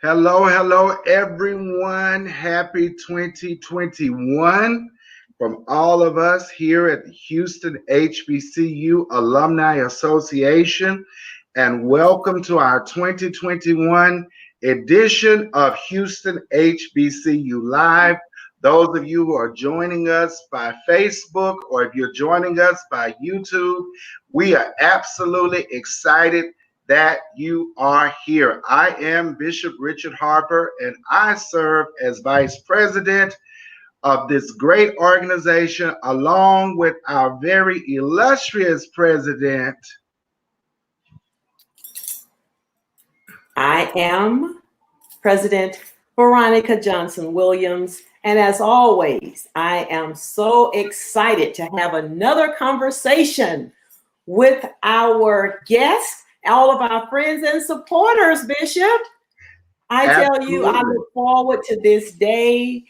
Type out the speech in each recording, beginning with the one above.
Hello, hello, everyone. Happy 2021 from all of us here at the Houston HBCU Alumni Association. And welcome to our 2021 edition of Houston HBCU Live. Those of you who are joining us by Facebook or if you're joining us by YouTube, we are absolutely excited that you are here. I am Bishop Richard Harper, and I serve as Vice President of this great organization, along with our very illustrious President. I am President Veronica Johnson Williams, and as always, I am so excited to have another conversation with our guests, all of our friends and supporters, Bishop. I tell you, I look forward to this day.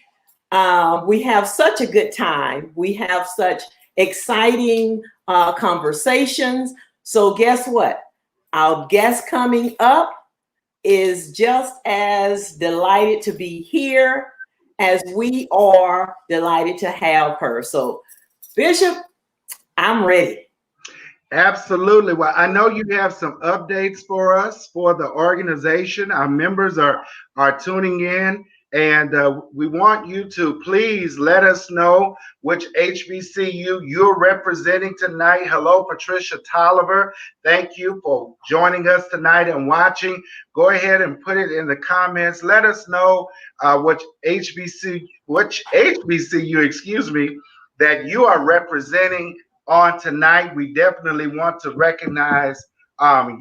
We have such a good time. We have such exciting conversations. So guess what? Our guest coming up is just as delighted to be here as we are delighted to have her. So, Bishop, I'm ready. Absolutely. Well, I know you have some updates for us for the organization. Our members are tuning in, and we want you to please let us know which HBCU you're representing tonight. Hello, Patricia Tolliver. Thank you for joining us tonight and watching. Go ahead and put it in the comments. Let us know which HBCU, that you are representing on tonight. We definitely want to recognize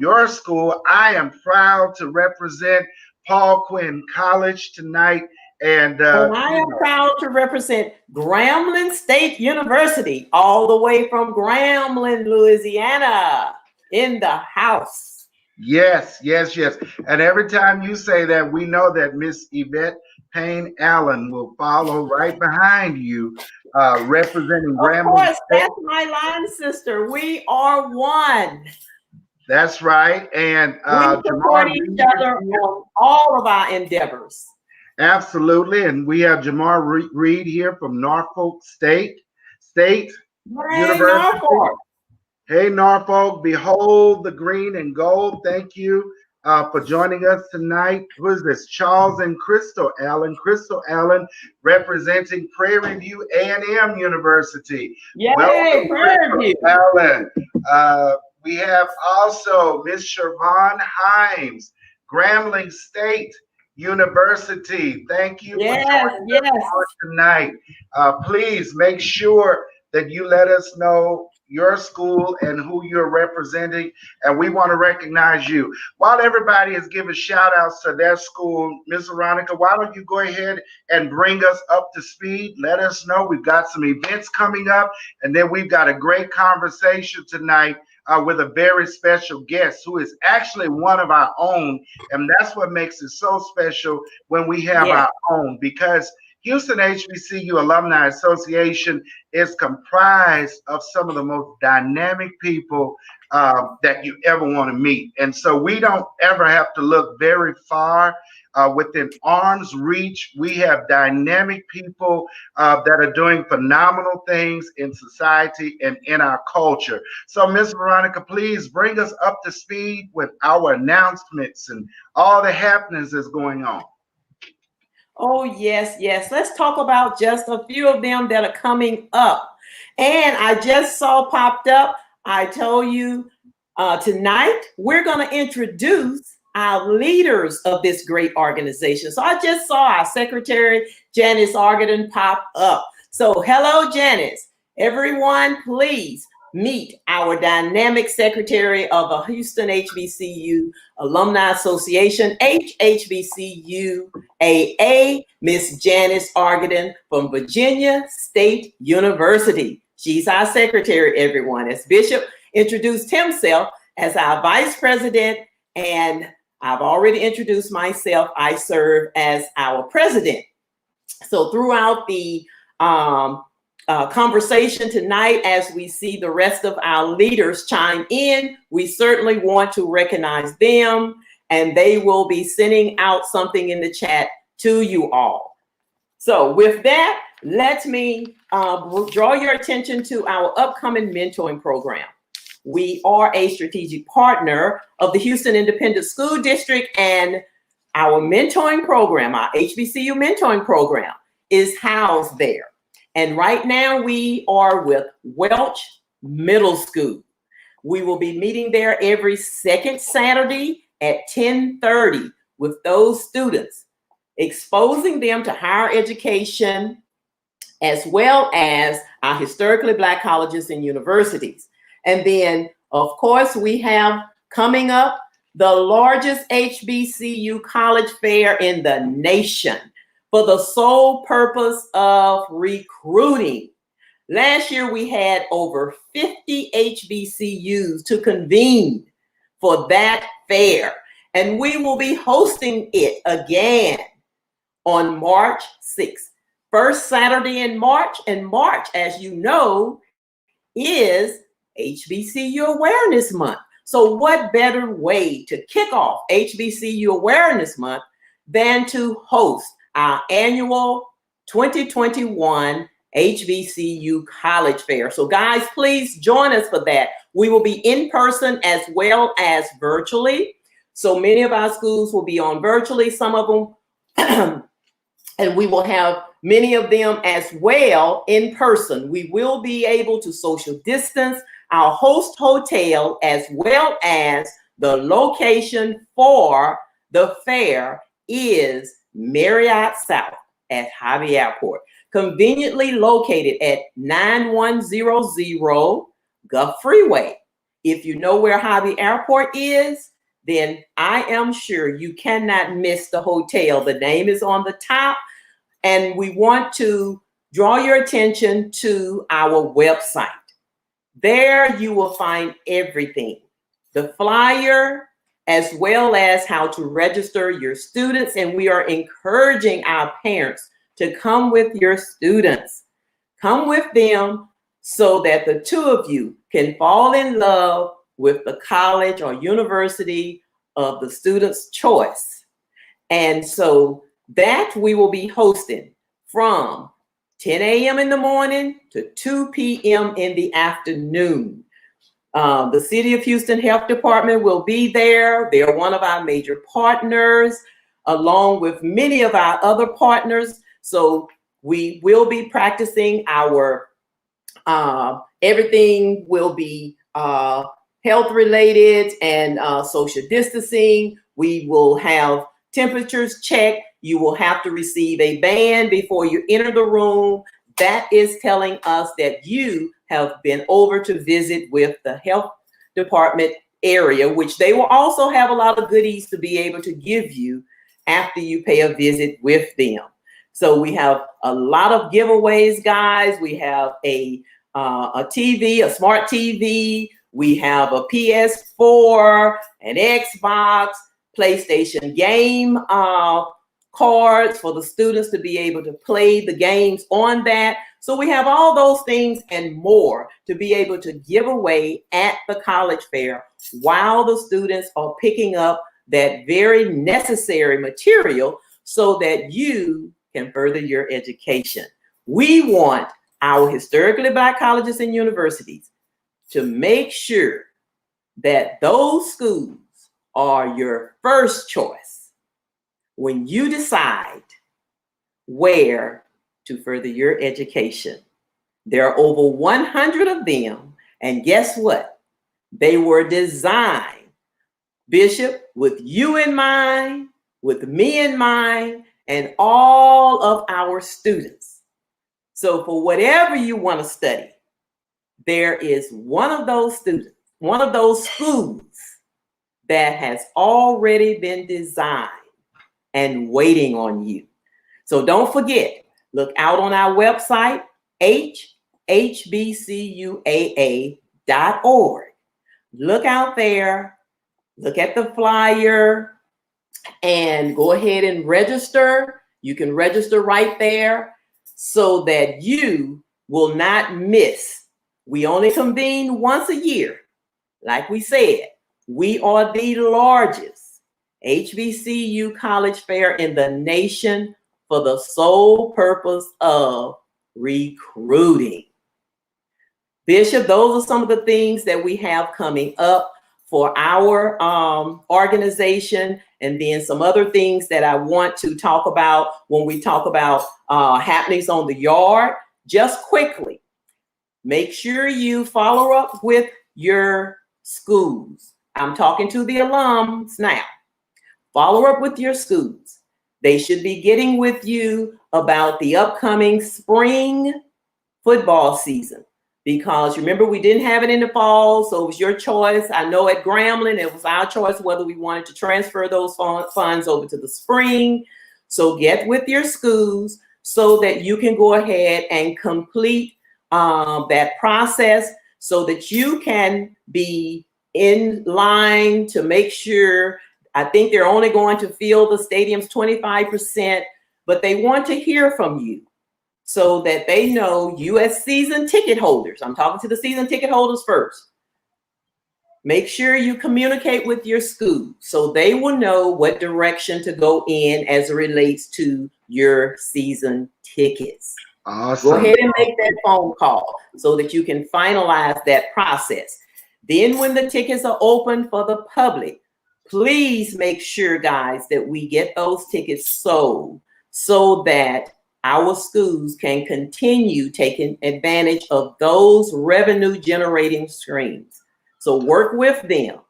your school. I am proud to represent Paul Quinn College tonight. And I am proud to represent Grambling State University, all the way from Grambling, Louisiana, in the house. Yes. And every time you say that, we know that Miss Yvette Payne Allen will follow right behind you, representing Grambling. Of course, that's my line sister. We are one. That's right. And we support each other on all of our endeavors. Absolutely. And we have Jamar Reed here from Norfolk State University. Norfolk. Hey, Norfolk, behold the green and gold. Thank you for joining us tonight. Who is this? Charles and Crystal Allen. Crystal Allen representing Prairie View A&M University. Yay, welcome, Prairie View. Allen. We have also Miss Siobhan Himes, Grambling State University. Thank you for joining us tonight. Please make sure that you let us know your school and who you're representing, and we want to recognize you. While everybody is giving shout outs to their school, Ms. Veronica, why don't you go ahead and bring us up to speed? Let us know. We've got some events coming up, and then we've got a great conversation tonight with a very special guest who is actually one of our own. And that's what makes it so special when we have our own, because Houston HBCU Alumni Association is comprised of some of the most dynamic people that you ever want to meet. And so we don't ever have to look very far. Within arm's reach, we have dynamic people that are doing phenomenal things in society and in our culture. So, Ms. Veronica, please bring us up to speed with our announcements and all the happenings that's going on. Oh, yes. Let's talk about just a few of them that are coming up. And I just saw popped up, I told you tonight, we're going to introduce our leaders of this great organization. So I just saw our secretary, Janice Argadon, pop up. So hello, Janice. Everyone, please meet our dynamic secretary of the Houston HBCU Alumni Association, HBCU AA, Miss Janice Argadon from Virginia State University. She's our secretary, everyone. As Bishop introduced himself as our vice president, and I've already introduced myself. I serve as our president. So throughout the conversation tonight, as we see the rest of our leaders chime in, we certainly want to recognize them and they will be sending out something in the chat to you all. So with that, let me draw your attention to our upcoming mentoring program. We are a strategic partner of the Houston Independent School District, and our mentoring program, our HBCU mentoring program, is housed there. And right now we are with Welch Middle School. We will be meeting there every second Saturday at 10:30 with those students, exposing them to higher education, as well as our historically Black colleges and universities. And then, of course, we have coming up the largest HBCU college fair in the nation for the sole purpose of recruiting. Last year, we had over 50 HBCUs to convene for that fair, and we will be hosting it again on March 6th. First Saturday in March, and March, as you know, is HBCU Awareness Month. So what better way to kick off HBCU Awareness Month than to host our annual 2021 HBCU College Fair. So guys, please join us for that. We will be in person as well as virtually. So many of our schools will be on virtually, some of them, and we will have many of them as well in person. We will be able to social distance. Our host hotel, as well as the location for the fair, is Marriott South at Hobby Airport, conveniently located at 9100 Gulf Freeway. If you know where Hobby Airport is, then I am sure you cannot miss the hotel. The name is on the top, and we want to draw your attention to our website. There you will find everything, the flyer, as well as how to register your students. And we are encouraging our parents to come with your students. Come with them so that the two of you can fall in love with the college or university of the student's choice. And so that we will be hosting from 10 a.m. in the morning to 2 p.m. in the afternoon. The City of Houston Health Department will be there. They are one of our major partners, along with many of our other partners. So we will be practicing our, everything will be health related and social distancing. We will have temperatures checked. You will have to receive a band before you enter the room. That is telling us that you have been over to visit with the health department area, which they will also have a lot of goodies to be able to give you after you pay a visit with them. So we have a lot of giveaways, guys. We have a TV, a smart TV. We have a PS4, an Xbox, PlayStation game cards for the students to be able to play the games on that. So we have all those things and more to be able to give away at the college fair while the students are picking up that very necessary material so that you can further your education. We want our historically Black colleges and universities to make sure that those schools are your first choice when you decide where to further your education. There are over 100 of them, and guess what? They were designed, Bishop, with you in mind, with me in mind, and all of our students. So for whatever you want to study, there is one of those students, one of those schools that has already been designed and waiting on you. So don't forget, look out on our website, hbcuaa.org. Look out there, look at the flyer, and go ahead and register. You can register right there so that you will not miss. We only convene once a year. Like we said, we are the largest HBCU college fair in the nation for the sole purpose of recruiting. Bishop, those are some of the things that we have coming up for our organization, and then some other things that I want to talk about when we talk about happenings on the yard. Just quickly, make sure you follow up with your schools. I'm talking to the alums now. Follow up with your schools. They should be getting with you about the upcoming spring football season, because remember, we didn't have it in the fall, so it was your choice. I know at Grambling, it was our choice whether we wanted to transfer those funds over to the spring. So get with your schools so that you can go ahead and complete that process so that you can be in line to make sure. I think they're only going to fill the stadiums 25%, but they want to hear from you, so that they know you as season ticket holders. I'm talking to the season ticket holders first. Make sure you communicate with your school so they will know what direction to go in as it relates to your season tickets. Awesome. Go ahead and make that phone call so that you can finalize that process. Then when the tickets are open for the public, please make sure, guys, that we get those tickets sold so that our schools can continue taking advantage of those revenue generating streams. So work with them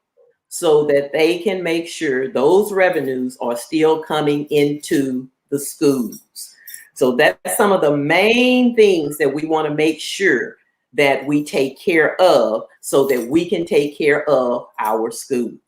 so that they can make sure those revenues are still coming into the schools. So that's some of the main things that we want to make sure that we take care of so that we can take care of our schools.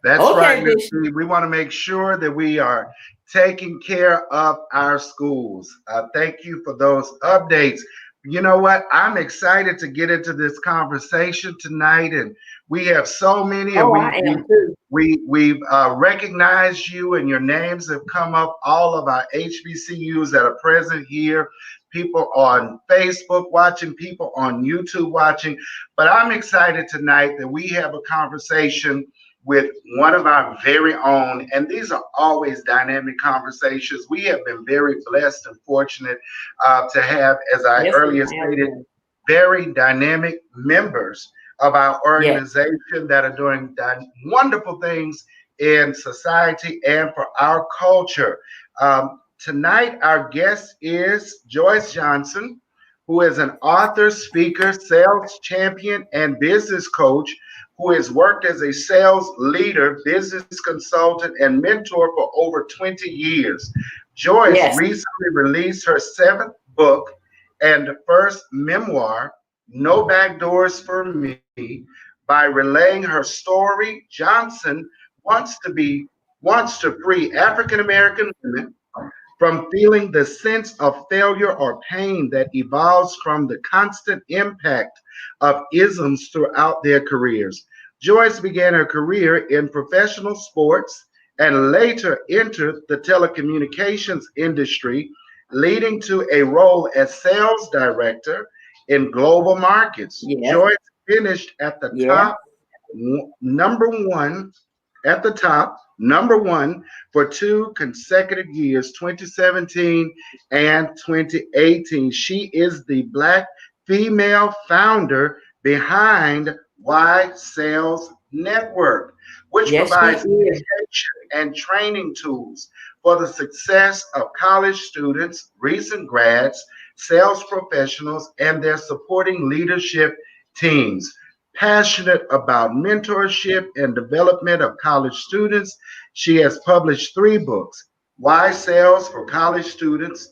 That's right, Ms. B. We want to make sure that we are taking care of our schools. Thank you for those updates. You know what? I'm excited to get into this conversation tonight, and we have so many, and we've recognized you, and your names have come up. All of our HBCUs that are present here, people on Facebook watching, people on YouTube watching. But I'm excited tonight that we have a conversation with one of our very own, and these are always dynamic conversations. We have been very blessed and fortunate to have, as I earlier stated, very dynamic members of our organization that are doing wonderful things in society and for our culture. Tonight, our guest is Joyce Johnson, who is an author, speaker, sales champion, and business coach, who has worked as a sales leader, business consultant, and mentor for over 20 years. Joyce recently released her 7th book and first memoir, No Backdoors for Me. By relaying her story, Johnson wants to free African American women from feeling the sense of failure or pain that evolves from the constant impact of isms throughout their careers. Joyce began her career in professional sports and later entered the telecommunications industry, leading to a role as sales director in global markets. Joyce finished at the top, number one for 2 consecutive years, 2017 and 2018. She is the Black female founder behind Y Sales Network, which provides education and training tools for the success of college students, recent grads, sales professionals, and their supporting leadership teams. Passionate about mentorship and development of college students, she has published 3 books: Why Sales for College Students,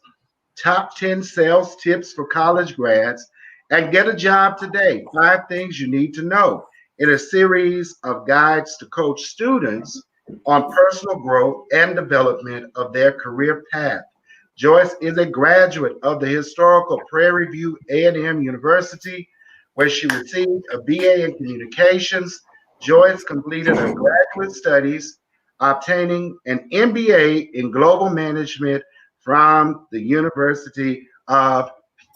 Top 10 Sales Tips for College Grads, and Get a Job Today, 5 Things You Need to Know, in a series of guides to coach students on personal growth and development of their career path. Joyce is a graduate of the historical Prairie View A&M University, where she received a BA in communications. Joyce completed her graduate studies, obtaining an MBA in global management from the University of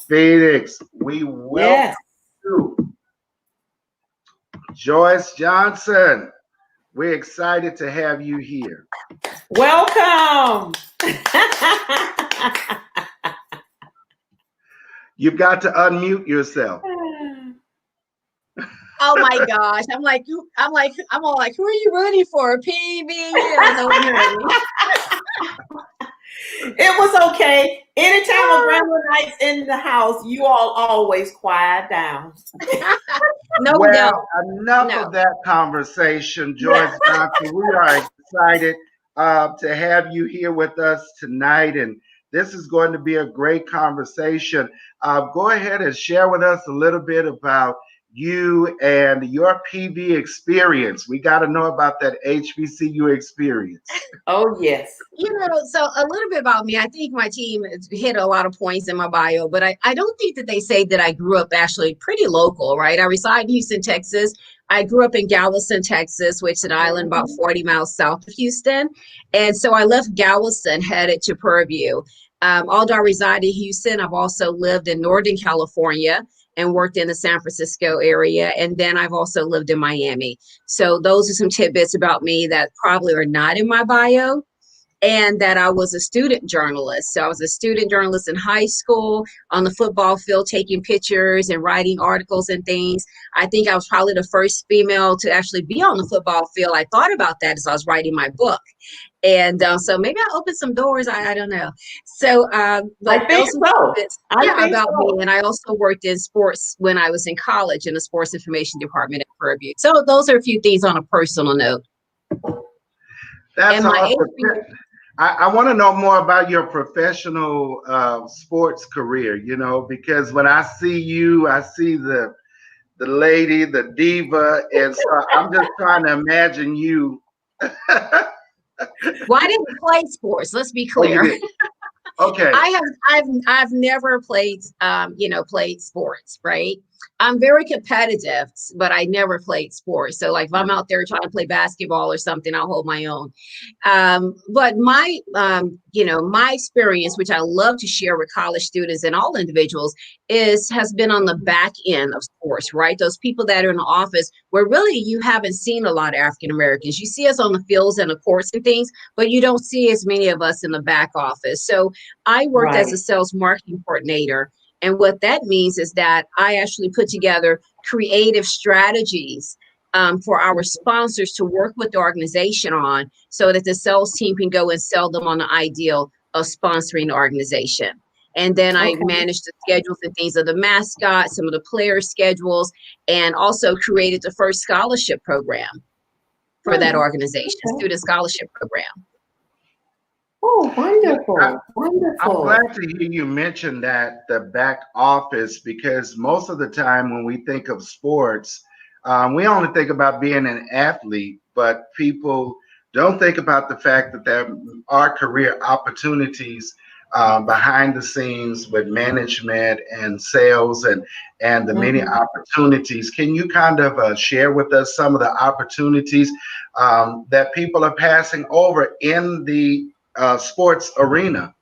Phoenix. We welcome you, Joyce Johnson. We're excited to have you here. Welcome. You've got to unmute yourself. Oh my gosh. I'm all like, who are you rooting for? PBU. No one heard me. It was okay. Anytime a grandma night's in the house, you all always quiet down. No, well, enough of that conversation, Joyce Johnson. We are excited to have you here with us tonight, and this is going to be a great conversation. Go ahead and share with us a little bit about you and your PV experience. We got to know about that HBCU experience. Oh, yes. So a little bit about me. I think my team has hit a lot of points in my bio, but I don't think that they say that I grew up actually pretty local, right? I reside in Houston, Texas. I grew up in Galveston, Texas, which is an island about 40 miles south of Houston. And so I left Galveston, headed to Purview. Although I reside in Houston, I've also lived in Northern California and worked in the San Francisco area. And then I've also lived in Miami. So those are some tidbits about me that probably are not in my bio. And that I was a student journalist. So I was a student journalist in high school, on the football field, taking pictures and writing articles and things. I think I was probably the first female to actually be on the football field. I thought about that as I was writing my book. And so maybe I opened some doors. I don't know. So, but I think so. About me. And I also worked in sports when I was in college in the sports information department at Purview. So those are a few things on a personal note. That's awesome. I want to know more about your professional sports career, because when I see you, I see the lady, the diva, and so I'm just trying to imagine you. Well, I didn't play sports. Let's be clear. Okay. I've never played played sports, right? I'm very competitive, but I never played sports. So like if I'm out there trying to play basketball or something, I'll hold my own. But my my experience, which I love to share with college students and all individuals, has been on the back end of sports, right? Those people that are in the office where really you haven't seen a lot of African Americans. You see us on the fields and the courts and things, but you don't see as many of us in the back office. So I worked as a sales marketing coordinator. And what that means is that I actually put together creative strategies for our sponsors to work with the organization on so that the sales team can go and sell them on the ideal of sponsoring the organization. And then I managed the schedules and things of the mascot, some of the player schedules, and also created the first scholarship program for that organization, student scholarship program. Oh, wonderful. I'm glad to hear you mention that, the back office, because most of the time when we think of sports, we only think about being an athlete, but people don't think about the fact that there are career opportunities behind the scenes with management and sales and the many opportunities. Can you kind of share with us some of the opportunities that people are passing over in the sports arena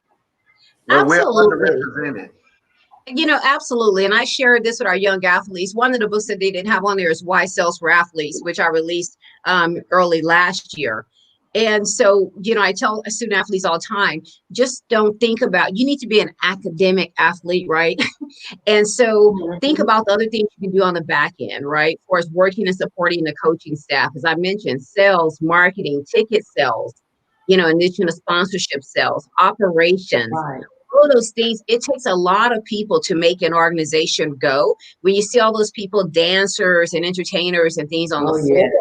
where Absolutely. we're underrepresented? Absolutely. And I shared this with our young athletes. One of the books that they didn't have on there is Why Sales for Athletes, which I released early last year. And so, I tell student athletes all the time, just don't think about, you need to be an academic athlete, right? And so think about the other things you can do on the back end, right? Of course, working and supporting the coaching staff, as I mentioned, sales, marketing, ticket sales, in addition to sponsorship sales, operations, all those things. It takes a lot of people to make an organization go. When you see all those people, dancers and entertainers and things on the floor,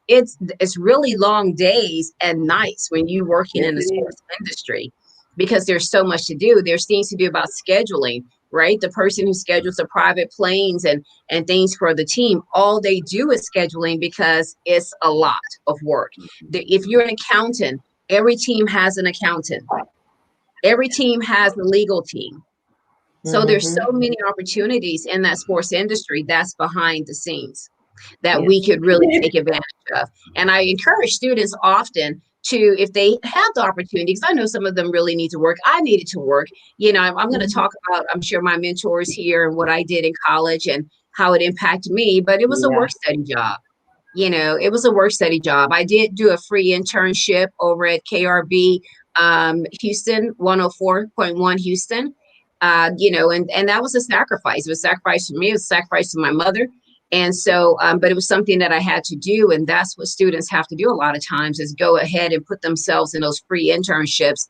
it's really long days and nights when you're working in the sports industry because there's so much to do. There's things to do about scheduling, right? The person who schedules the private planes and things for the team, all they do is scheduling because it's a lot of work. If you're an accountant, every team has an accountant. Every team has a legal team. So there's so many opportunities in that sports industry that's behind the scenes that we could really take advantage of. And I encourage students often to, if they have the opportunity, because I know some of them really need to work. I needed to work. I'm going to talk about, I'm sure, my mentors here and what I did in college and how it impacted me, but it was a work study job. It was a work study job. I did do a free internship over at KRB Houston, 104.1 Houston. And that was a sacrifice. It was a sacrifice for me. It was a sacrifice for my mother. And so, but it was something that I had to do. And that's what students have to do a lot of times, is go ahead and put themselves in those free internships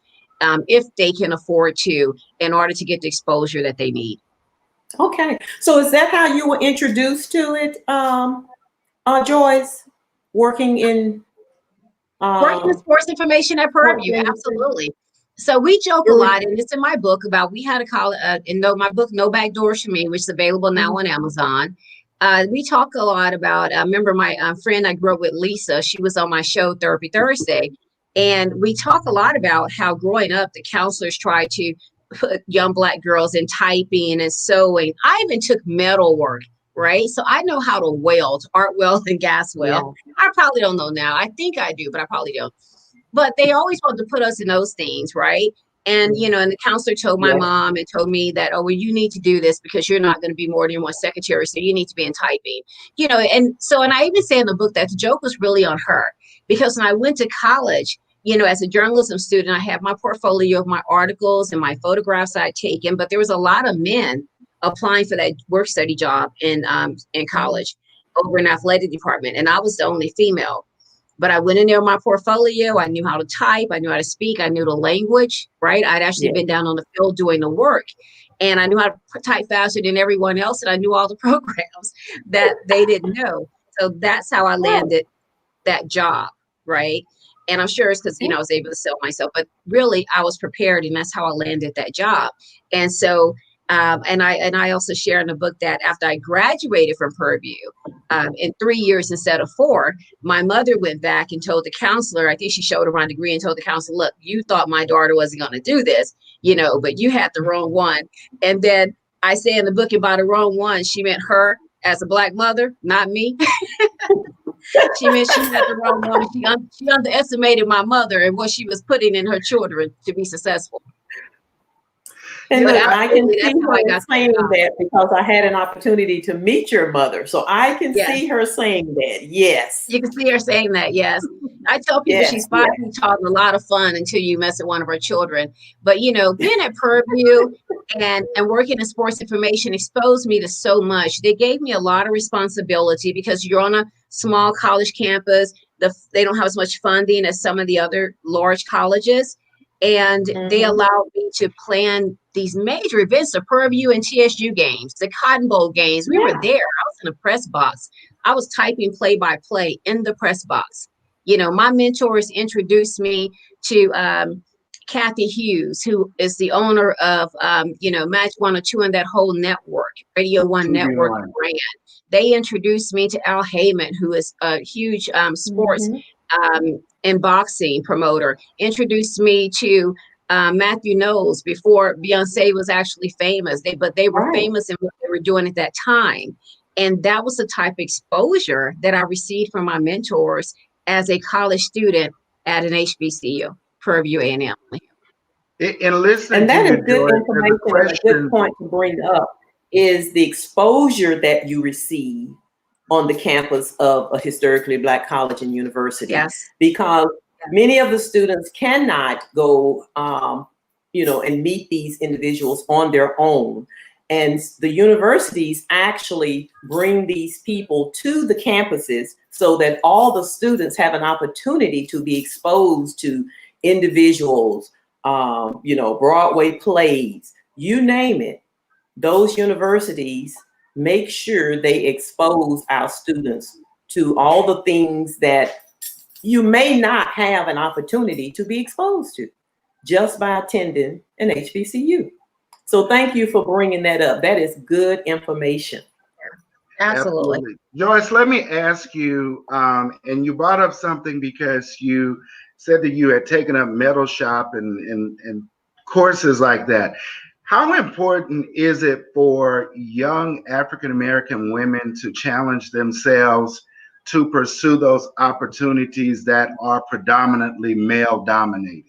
if they can afford to, in order to get the exposure that they need. Okay. So is that how you were introduced to it, Joyce? Working in sports information at Purview, absolutely. So we joke a lot, and it's in my book about, we had a college, my book, No Back Doors for Me, which is available now on Amazon. We talk a lot about, I remember my friend I grew up with, Lisa, she was on my show Therapy Thursday. And we talk a lot about how growing up, the counselors tried to put young Black girls in typing and sewing. I even took metal work, right? So I know how to weld, arc weld and gas weld. Yeah. I probably don't know now. I think I do, but I probably don't. But they always want to put us in those things, right? And, and the counselor told my mom and told me that, oh, well, you need to do this because you're not going to be more than one secretary. So you need to be in typing, and I even say in the book that the joke was really on her, because when I went to college, as a journalism student, I had my portfolio of my articles and my photographs I'd taken, but there was a lot of men applying for that work study job in college over in athletic department. And I was the only female. But I went in there with my portfolio. I knew how to type. I knew how to speak. I knew the language, right? I'd actually been down on the field doing the work. And I knew how to type faster than everyone else. And I knew all the programs that they didn't know. So that's how I landed that job, right? And I'm sure it's because, I was able to sell myself. But really, I was prepared. And that's how I landed that job. And so, and I also share in the book that after I graduated from Purview, in 3 years instead of 4, my mother went back and told the counselor, I think she showed her my degree and told the counselor, look, you thought my daughter wasn't going to do this, but you had the wrong one. And then I say in the book, about the wrong one, she meant her as a Black mother, not me. She meant she had the wrong one. She underestimated my mother and what she was putting in her children to be successful. And look, I can see her saying that because I had an opportunity to meet your mother. So I can see her saying that. Yes. You can see her saying that. Yes. I tell people she's 5 feet tall and a lot of fun until you mess with one of her children. But, being at Purview and working in sports information exposed me to so much. They gave me a lot of responsibility because you're on a small college campus. They don't have as much funding as some of the other large colleges. And they allowed me to plan these major events, the Purview and TSU games, the Cotton Bowl games. We were there. I was in the press box. I was typing play-by-play in the press box. My mentors introduced me to Kathy Hughes, who is the owner of, Match 102 and that whole network, Radio One Network brand. They introduced me to Al Heyman, who is a huge sports and boxing promoter, introduced me to Matthew Knowles before Beyonce was actually famous. They were famous in what they were doing at that time. And that was the type of exposure that I received from my mentors as a college student at an HBCU, Purview A&M. And that is good information and a good point to bring up, is the exposure that you receive on the campus of a historically Black college and university. Yes. Because many of the students cannot go, and meet these individuals on their own. And the universities actually bring these people to the campuses so that all the students have an opportunity to be exposed to individuals, Broadway plays, you name it. Those universities make sure they expose our students to all the things that you may not have an opportunity to be exposed to just by attending an HBCU. So thank you for bringing that up. That is good information. Absolutely. Joyce, let me ask you, and you brought up something because you said that you had taken up metal shop and courses like that. How important is it for young African-American women to challenge themselves to pursue those opportunities that are predominantly male dominated?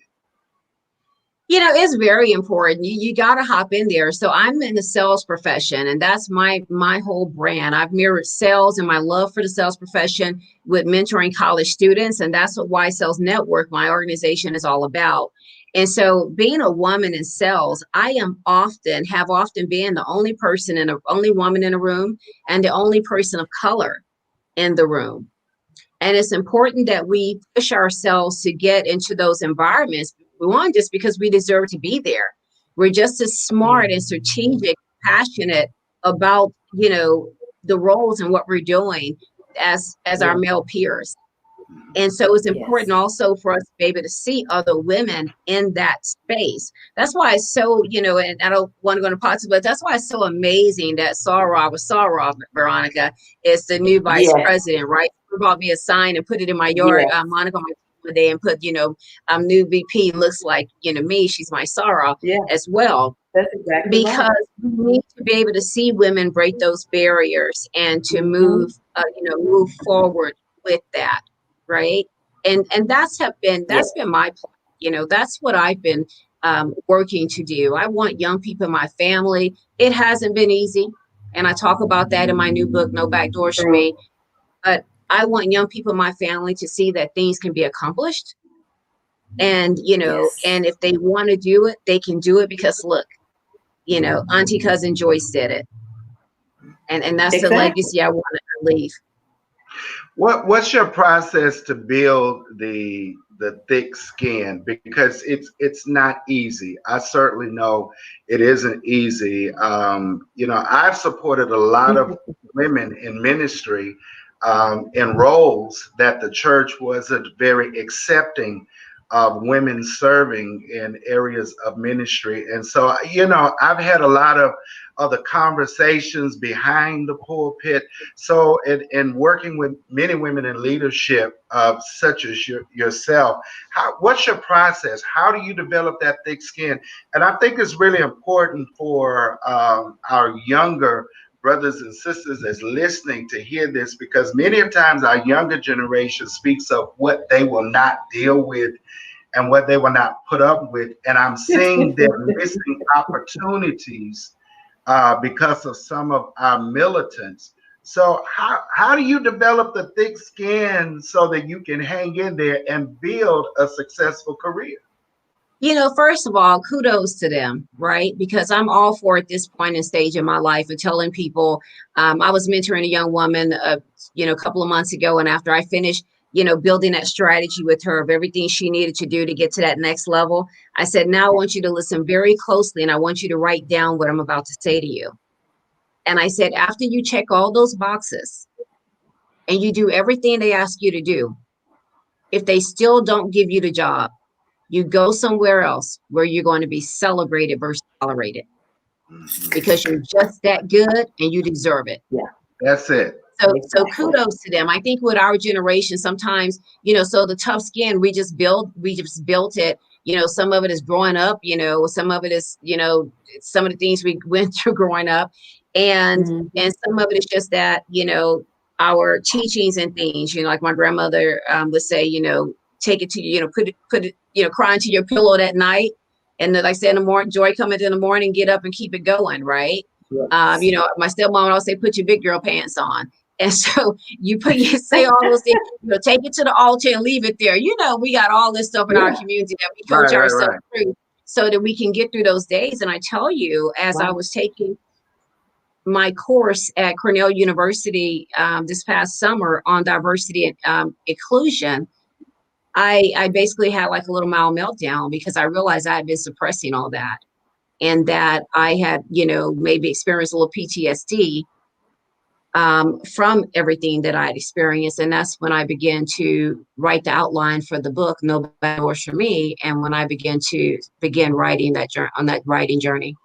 It's very important. You got to hop in there. So I'm in the sales profession, and that's my whole brand. I've mirrored sales and my love for the sales profession with mentoring college students, and that's what Why Sales Network, my organization, is all about. And so, being a woman in sales, I have often been the only woman in a room, and the only person of color in the room. And it's important that we push ourselves to get into those environments. One, just because we deserve to be there. We're just as smart and strategic, passionate about, the roles and what we're doing as our male peers. And so it's important also for us to be able to see other women in that space. That's why it's so, and I don't want to go into politics, but that's why it's so amazing that Sarov, Veronica, is the new vice president, right? She bought me a sign and put it in my yard, Monica, my day, and put, new VP looks like, me, she's my Sarov as well. That's exactly because right. we need to be able to see women break those barriers and to move forward with that, right? And that's been my plan. That's what I've been working to do. I want young people in my family. It hasn't been easy, and I talk about that in my new book, No Back Doors for Me. But I want young people in my family to see that things can be accomplished, and and if they want to do it, they can do it, because look, Auntie Cousin Joyce did it. And that's the legacy I want to leave. What's your process to build the thick skin? Because it's not easy. I certainly know it isn't easy. I've supported a lot of women in ministry in roles that the church wasn't very accepting of women serving in areas of ministry. And so, I've had a lot of the conversations behind the pulpit. So in working with many women in leadership, such as yourself, what's your process? How do you develop that thick skin? And I think it's really important for our younger brothers and sisters that's listening to hear this, because many of times our younger generation speaks of what they will not deal with and what they will not put up with. And I'm seeing them missing opportunities because of some of our militants. So how do you develop the thick skin so that you can hang in there and build a successful career? First of all, kudos to them, right? Because I'm all for, at this point in stage in my life, of telling people, I was mentoring a young woman, a couple of months ago. And after I finished, building that strategy with her of everything she needed to do to get to that next level, I said, now I want you to listen very closely, and I want you to write down what I'm about to say to you. And I said, after you check all those boxes and you do everything they ask you to do, if they still don't give you the job, you go somewhere else where you're going to be celebrated versus tolerated, because you're just that good and you deserve it. Yeah, that's it. So kudos to them. I think with our generation, sometimes, so the tough skin, we just built it. Some of it is growing up, some of it is, some of the things we went through growing up. And some of it is just that, our teachings and things, like my grandmother would say, take it to, put it, cry into your pillow that night. And then, like I said, in the morning, joy coming in the morning, get up and keep it going, right? Yes. My stepmom would always say, put your big girl pants on. And so you say all those things, take it to the altar and leave it there. We got all this stuff in our community that we coach ourselves through so that we can get through those days. And I tell you, as I was taking my course at Cornell University this past summer on diversity and inclusion, I basically had like a little mild meltdown, because I realized I had been suppressing all that, and that I had, maybe experienced a little PTSD from everything that I had experienced. And that's when I began to write the outline for the book, No Back Doors for Me. And when I began writing that on that writing journey.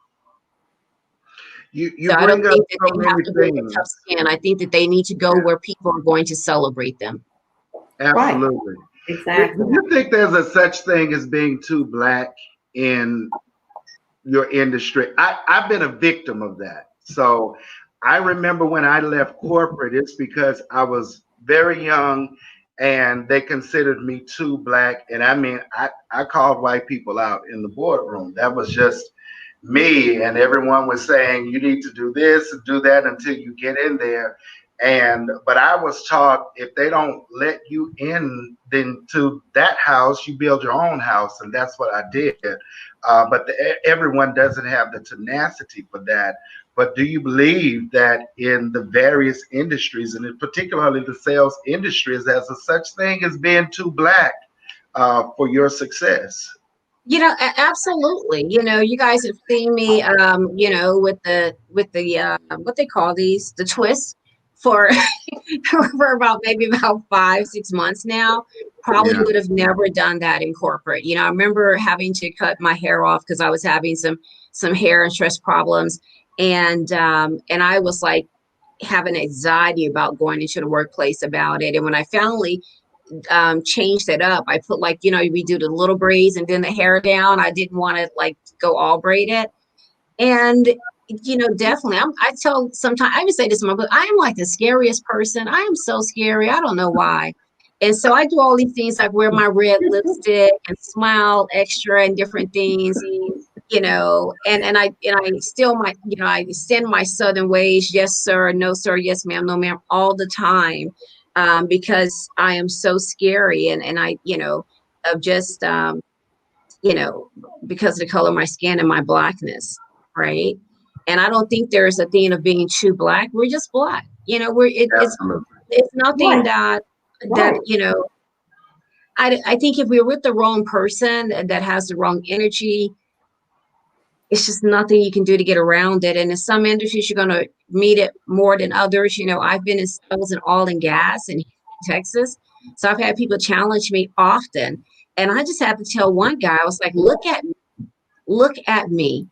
You so I don't think that they have to build a tough skin. I think that they need to go where people are going to celebrate them. Absolutely. Right. Exactly. Do you think there's a such thing as being too Black in your industry? I've been a victim of that. So I remember when I left corporate, it's because I was very young and they considered me too black. And I mean, I called white people out in the boardroom. That was just me. And everyone was saying, you need to do this and do that until you get in there. And but I was taught, if they don't let you in then to that house, you build your own house. And that's what I did. But everyone doesn't have the tenacity for that. But do you believe that in the various industries, and in particularly the sales industries, there's a such thing as being too black for your success? Absolutely. You guys have seen me, with the what they call these, the twists for for about 5, 6 months now. Probably Yeah. would have never done that in corporate. I remember having to cut my hair off because I was having some hair and stress problems, and I was like having anxiety about going into the workplace about it. And when I finally changed it up, I put, like, we do the little braids and then the hair down. I didn't want to like go all braided. And definitely, I tell sometimes, I even say this in my book, I am like the scariest person. I am so scary. I don't know why. And so I do all these things, like wear my red lipstick and smile extra and different things, and I still I extend my southern ways, yes sir, no sir, yes ma'am, no ma'am, all the time, because I am so scary, and I of just because of the color of my skin and my blackness, right? And I don't think there's a thing of being too black. We're just black. Absolutely. It's nothing Right. that I think if we're with the wrong person that has the wrong energy, it's just nothing you can do to get around it. And in some industries, you're going to meet it more than others. I've been in sales in oil and gas in Texas. So I've had people challenge me often. And I just had to tell one guy, I was like, look at me.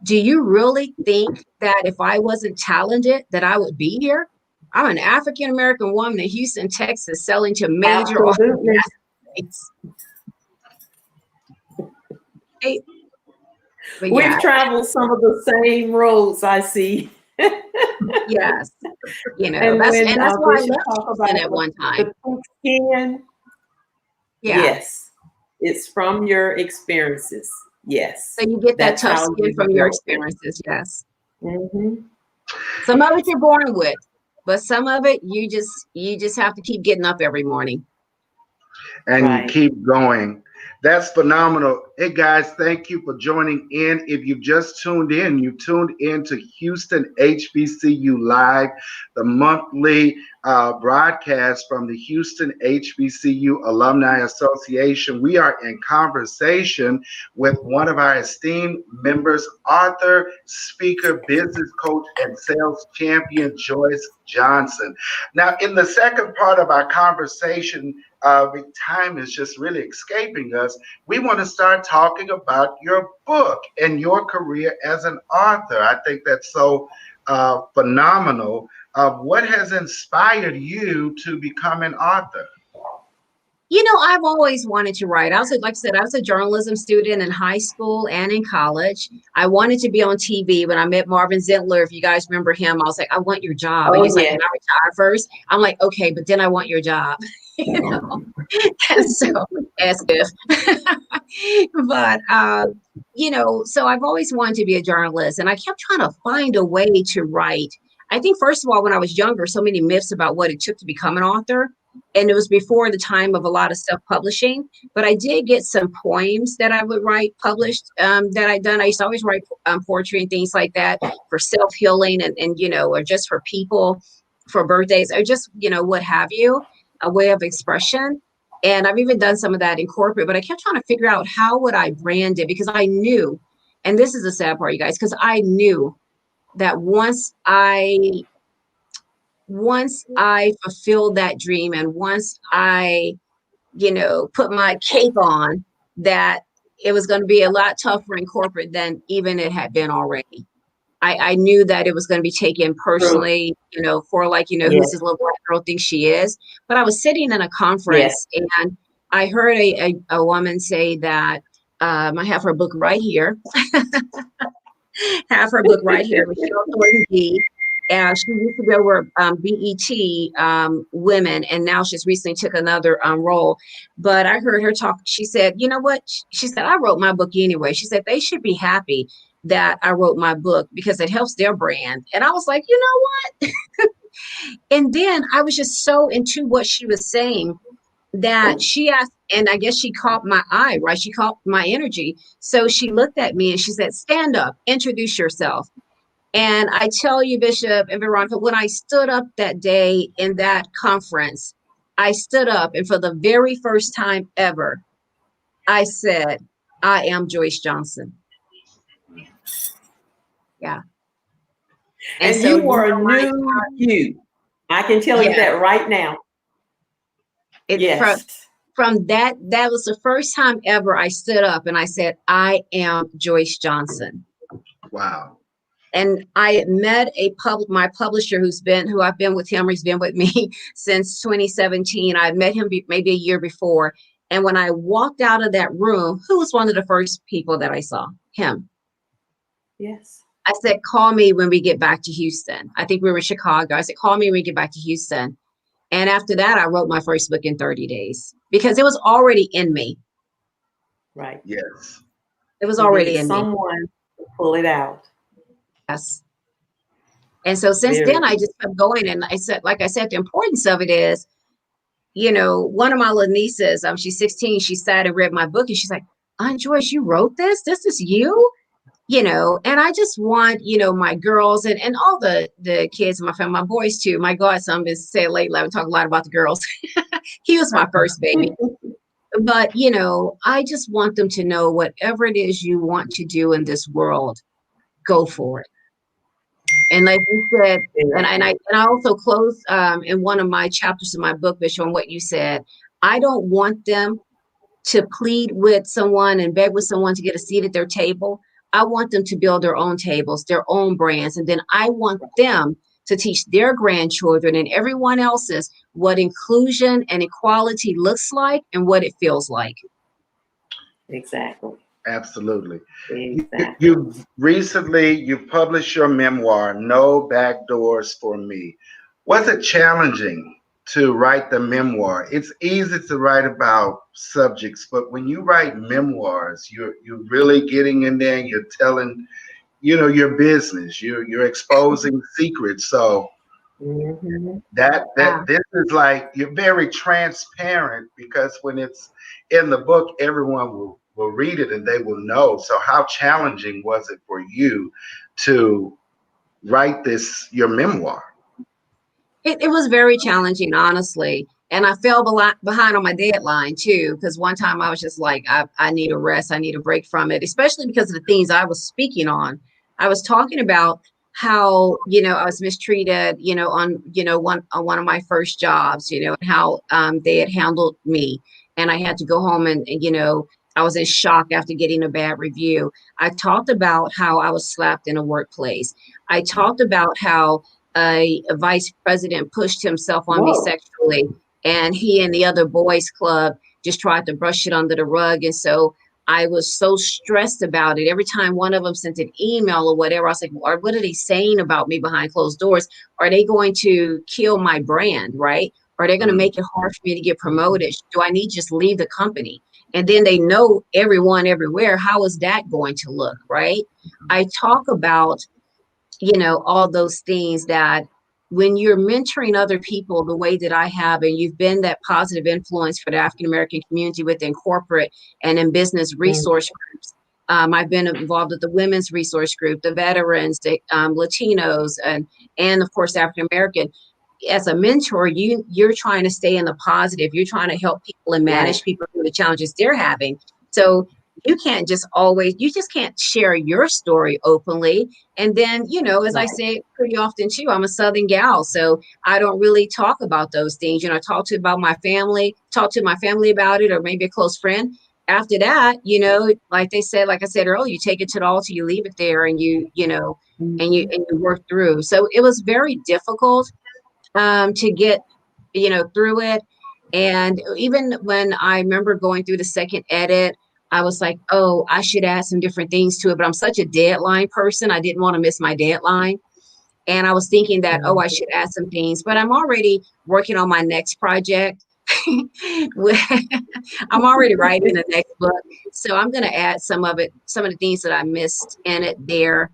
Do you really think that if I wasn't talented, that I would be here? I'm an African-American woman in Houston, Texas, selling to major oil and Absolutely. gas companies. Hey, but We've yeah, traveled some of the same roads, I see. yes, And that's when why I Bishop left talk Houston about at one time. the pink skin, Yeah. yes, it's from your experiences. Yes, So you get that that's tough how skin you from your built it. experiences, yes. Hmm. Some of it you're born with, but some of it you just have to keep getting up every morning. And you Right. keep going. That's phenomenal. Hey guys, thank you for joining in. If you've just tuned in, you tuned in to Houston HBCU Live, the monthly broadcast from the Houston HBCU Alumni Association. We are in conversation with one of our esteemed members, author, speaker, business coach, and sales champion, Joyce Johnson. Now, in the second part of our conversation, the time is just really escaping us. We want to start talking about your book and your career as an author. I think that's so phenomenal. What has inspired you to become an author? I've always wanted to write. Like I said, I was a journalism student in high school and in college. I wanted to be on TV. When I met Marvin Zentler, if you guys remember him, I was like, I want your job. And Oh, he's like, yeah. can I retire first? I'm like, okay, but then I want your job. And so as if. But so I've always wanted to be a journalist, and I kept trying to find a way to write. I think, first of all, when I was younger, so many myths about what it took to become an author. And it was before the time of a lot of self-publishing, but I did get some poems that I would write published, that I'd done. I used to always write poetry and things like that for self-healing, and or just for people, for birthdays, or just what have you, a way of expression. And I've even done some of that in corporate, but I kept trying to figure out how would I brand it, because I knew, and this is the sad part, you guys, because I knew that once I fulfilled that dream, and once I, put my cape on, that it was going to be a lot tougher in corporate than even it had been already. I knew that it was going to be taken True. personally, for like, who's Yes. this little black girl thinks she is. But I was sitting in a Yes. conference, and I heard a woman say that, I have her book right here. Have her book right here, Michelle Thornton Gee. She used to go over BET Women, and now she's recently took another role. But I heard her talk. She said, "You know what?" She said, "I wrote my book anyway." She said they should be happy that I wrote my book because it helps their brand. And I was like, you know what? And then I was just so into what she was saying that she asked, and I guess she caught my eye, right? She caught my energy. So she looked at me and she said, "Stand up, introduce yourself." And I tell you, Bishop and Veronica, when I stood up that day in that conference, I stood up and for the very first time ever, I said, "I am Joyce Johnson." Yeah. And And so, you you were know, a new you. I can tell you yeah, that right now. it Yes. from that was the first time ever I stood up and I said, "I am Joyce Johnson." Wow. And I met my publisher who I've been with him, he's been with me since 2017. I met him maybe a year before. And when I walked out of that room, who was one of the first people that I saw? Him. Yes. I said, "Call me when we get back to Houston." I think we were in Chicago. I said, "Call me when we get back to Houston." And after that, I wrote my first book in 30 days because it was already in me. Right. Yes. It was You already need in me. someone to pull it out. Yes. And so since Very then, I good. just kept going. And I said, like I said, the importance of it is, you know, one of my little nieces, she's 16, she sat and read my book and she's like, "Aunt Joyce, you wrote this? This is you?" You know, and I just want, you know, my girls and all the kids in my family, my boys too. My godson is say lately, I talk a lot about the girls. He was my first baby. But, you know, I just want them to know whatever it is you want to do in this world, go for it. And like you said, and I also close in one of my chapters in my book, Bishop, on what you said. I don't want them to plead with someone and beg with someone to get a seat at their table. I want them to build their own tables, their own brands, and then I want them to teach their grandchildren and everyone else's what inclusion and equality looks like and what it feels like. Exactly. Absolutely. Exactly. You published your memoir, No Back Doors for Me. Was it challenging to write the memoir? It's easy to write about subjects, but when you write memoirs, you're really getting in there and you're telling, you know, your business. You're exposing secrets. So Mm-hmm. that this is like you're very transparent because when it's in the book, everyone will read it and they will know. So how challenging was it for you to write this your memoir? It was very challenging, honestly. And I fell behind on my deadline too, because one time I was just like, I need a rest. I need a break from it, especially because of the things I was speaking on. I was talking about how, you know, I was mistreated, you know, on one of my first jobs, you know, and how they had handled me. And I had to go home and, you know, I was in shock after getting a bad review. I talked about how I was slapped in a workplace. I talked about how a vice president pushed himself on me Whoa. sexually, and he and the other boys club just tried to brush it under the rug. And so I was so stressed about it. Every time one of them sent an email or whatever, I was like, or what are they saying about me behind closed doors? Are they going to kill my brand, right? Are they going to make it hard for me to get promoted? Do I need to just leave the company? And then they know everyone everywhere. How is that going to look, right? I talk about, you know, all those things that when you're mentoring other people the way that I have, and you've been that positive influence for the African American community within corporate and in business resource groups. I've been involved with the women's resource group, the veterans, the Latinos, and of course African American. As a mentor, you're trying to stay in the positive. You're trying to help people and Right. manage people through the challenges they're having. So you just can't share your story openly. And then, you know, as I Right. say pretty often too, I'm a Southern gal, so I don't really talk about those things. You know, talk to my family about it, or maybe a close friend. After that, you know, like they said, like I said earlier, you take it to the altar, you leave it there, and you know, Mm-hmm. and you work through. So it was very difficult to get, you know, through it. And even when I remember going through the second edit, I was like, oh, I should add some different things to it. But I'm such a deadline person. I didn't want to miss my deadline. And I was thinking that, oh, I should add some things, but I'm already working on my next project. I'm already writing the next book. So I'm going to add some of it, some of the things that I missed in it there.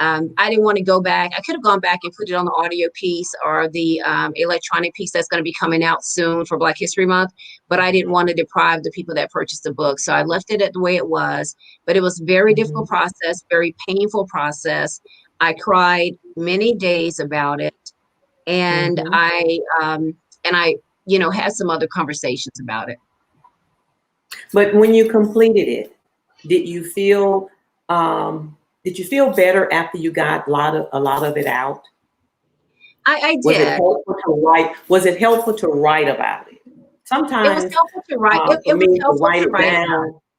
I didn't want to go back. I could have gone back and put it on the audio piece or the electronic piece that's going to be coming out soon for Black History Month, but I didn't want to deprive the people that purchased the book. So I left it at the way it was, but it was a very difficult process, very painful process. I cried many days about it. And I had some other conversations about it. But when you completed it, did you feel better after you got a lot of it out? I did. Was it helpful to write? Was it helpful to write about it? Sometimes it was helpful to write.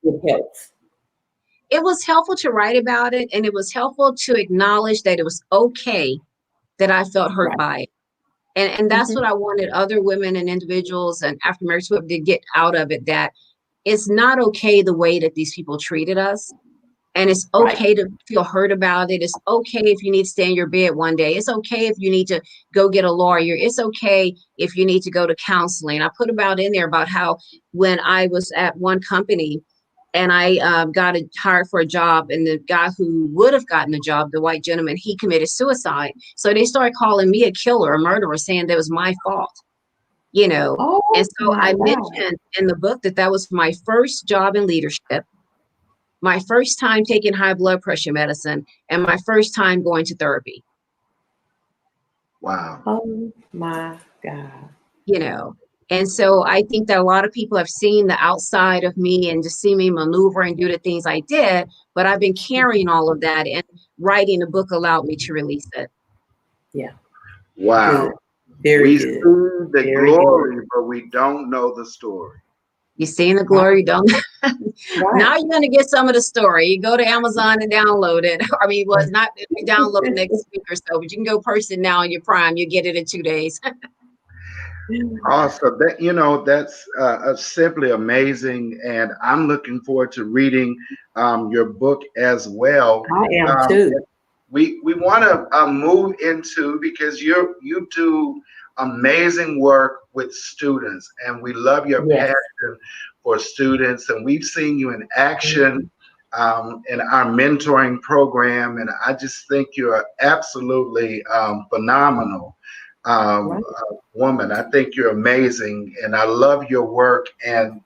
It helps. It was helpful to write about it, and it was helpful to acknowledge that it was okay that I felt hurt by it. And that's what I wanted other women and individuals and African Americans to get out of it, that it's not okay the way that these people treated us. And it's okay to feel hurt about it. It's okay if you need to stay in your bed one day. It's okay if you need to go get a lawyer. It's okay if you need to go to counseling. I put about in there about how when I was at one company and I got hired for a job, and the guy who would have gotten the job, the white gentleman, he committed suicide. So they started calling me a killer, a murderer, saying that was my fault, And so I mentioned in the book that was my first job in leadership, my first time taking high blood pressure medicine, and my first time going to therapy. Wow. Oh my God. And so I think that a lot of people have seen the outside of me and just see me maneuver and do the things I did, but I've been carrying all of that, and writing a book allowed me to release it. Yeah. Wow. Good. Very good. We see the glory, but we don't know the story. You seen the glory, don't? Now you're going to get some of the story. You go to Amazon and download it. I mean, it's not download next week or so, but you can go purchase it now on your Prime. You get it in 2 days. Awesome. That's simply amazing, and I'm looking forward to reading your book as well. I am too. We want to move into, because you do amazing work with students, and we love your passion for students, and we've seen you in action in our mentoring program, and I just think you're absolutely phenomenal woman. I think you're amazing, and I love your work, and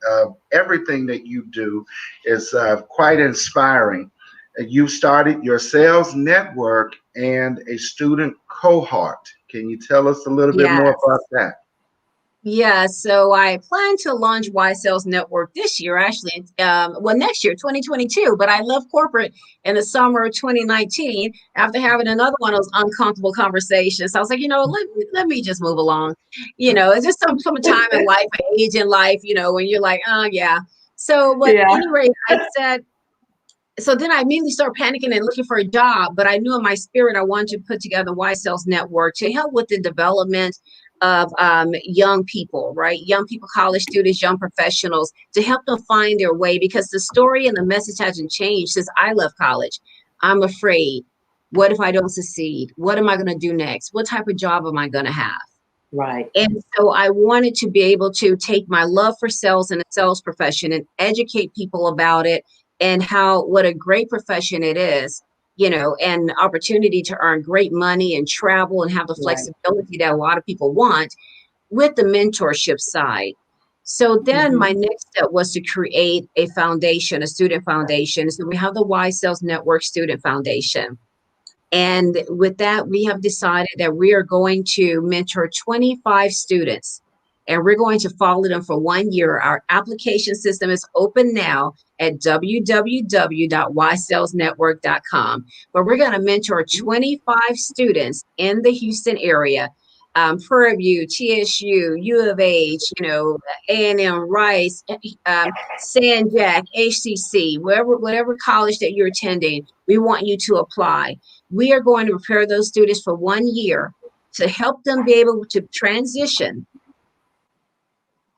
everything that you do is quite inspiring. You started your sales network and a student cohort. Can you tell us a little bit more about that? Yeah, so I plan to launch Y Sales Network this year, actually. Next year, 2022. But I left corporate in the summer of 2019 after having another one of those uncomfortable conversations. So I was like, let me just move along. It's just some time in life, age in life, when you're like, oh, yeah. So, but anyway, I said, so then I immediately started panicking and looking for a job. But I knew in my spirit I wanted to put together Y Sales Network to help with the development of young people, right? Young people, college students, young professionals, to help them find their way, because the story and the message hasn't changed since I left college. I'm afraid. What if I don't succeed? What am I going to do next? What type of job am I going to have? Right. And so I wanted to be able to take my love for sales and the sales profession and educate people about it, and what a great profession it is. And opportunity to earn great money and travel and have the flexibility that a lot of people want, with the mentorship side. So then my next step was to create a foundation, a student foundation. So we have the Y Sales Network Student Foundation. And with that, we have decided that we are going to mentor 25 students, and we're going to follow them for 1 year. Our application system is open now at www.ysalesnetwork.com. But we're going to mentor 25 students in the Houston area, Prairie View, TSU, U of H, A&M, Rice, San Jack, HCC, whatever college that you're attending, we want you to apply. We are going to prepare those students for 1 year to help them be able to transition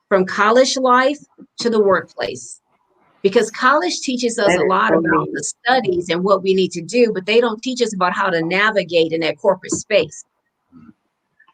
from college life to the workplace. because college teaches us a lot about the studies and what we need to do, but they don't teach us about how to navigate in that corporate space.